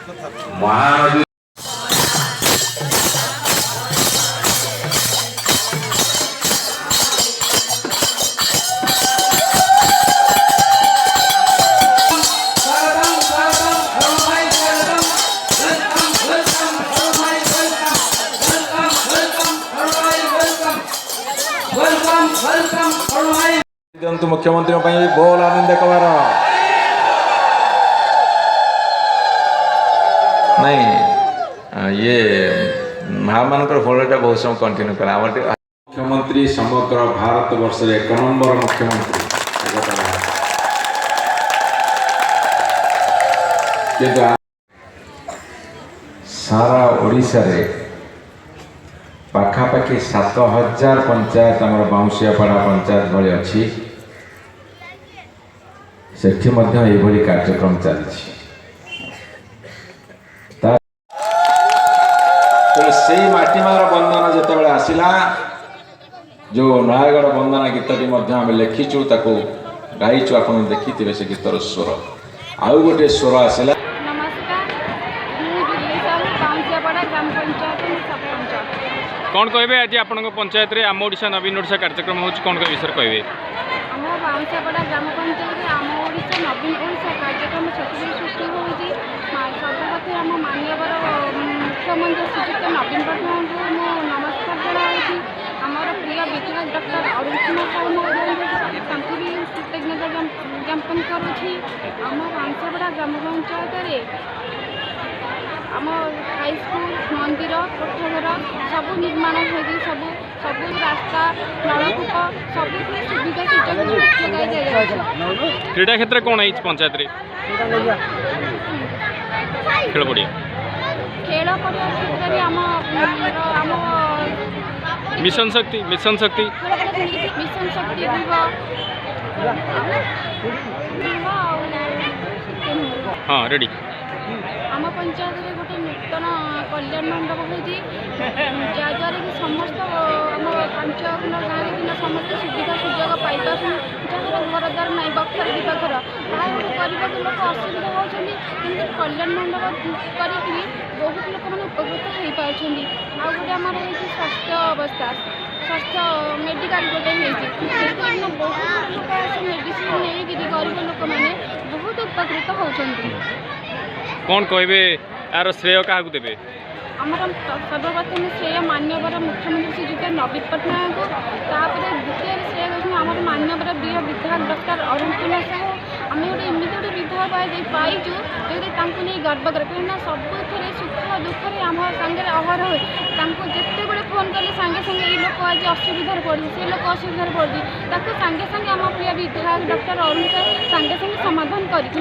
महानदी दिंतु मुख्यमंत्री बोल आनंद कवार नहीं ये महामानकर फोल्डर बहुत समय कंटिन्यू करा मुख्यमंत्री समग्र भारत वर्ष 1 नंबर मुख्यमंत्री सारा ओडिशा रे पाखापाखि 7000 पंचायत आम बाउंसियापड़ा पंचायत भली अच्छी सेठी मध्य एभली कार्यक्रम चलती से माटीमार वंदना जिते आसला जो नयागढ़ वंदना गीतटी आम लिखीचु ताको गाइचु आप देखी से गीतर स्वर आउ गोटे स्वर आसला कौन कहे आज आप पंचायत रे आम ओडिशा नवीन ओडिशा कार्यक्रम हो कौन कह विषय कहे आम बाउंसियापड़ा ग्राम पंचायत आम ओडिशा नवीन ओडिशा कार्यक्रम सृष्टि होती सर्वप्रथम आम माननीय मुख्यमंत्री श्रीजुक्त नवीन पट्टनायक को नमस्कार जनावि आमर प्रिय विधायक डॉक्टर अरुण कुमार साहू महोदय भी कृतज्ञता ज्ञापन करुँची आम बाउंसियापड़ा ग्राम पंचायत आम हाईस्कूल मंदिर कोठाघर सब निर्माण होगी सब सब रास्ता नलकूप सब सुविधा सुजोग जोगाई दिया क्रीड़ा क्षेत्र कौन है पंचायत रे खेल पड़िया क्षेत्र में आम मिशन शक्ति मिशन शक्ति हाँ रेडी आम पंचायत में गोटे नूतन कल्याण मंडप होती जहाँद्वारा कि समस्त आम 5 खंड गाँव समस्त सुविधा सुजोग पाई जहाँ घर द्वार ना बखर दिपाखर ताकि लोक असुविधा होती कल्याण मंडप करी बहुत लोक मैंने उपकृत हो पार्टी आ गए आम स्वास्थ्य अवस्था स्वास्थ्य मेडिकल गोटे होती बहुत लोक मेडिसिन नहीं गरीब लोक मैंने बहुत उपकृत होती कौन कहे यार श्रेय क्या देवे आमर सर्वप्रथम श्रेय माननीय मुख्यमंत्री श्रीजुक्त नवीन पट्टनायक को द्वितीय श्रेय कहते आम माननीय प्रिय विधायक डॉक्टर अरुण कुमार साहू आम गोटे एमती गोटे विधायक पाइचु जो नहीं गर्व करे कहीं सबुथ सुख दुखे आम सागे अहर हुए जिते बड़े फोन कले सागे सागे ये लोक आज असुविधार पड़ी से लोक असुविधार पड़ी सागे सागे आम प्रिय विधायक डॉक्टर अरुण साहू सागे सागे समाधान कर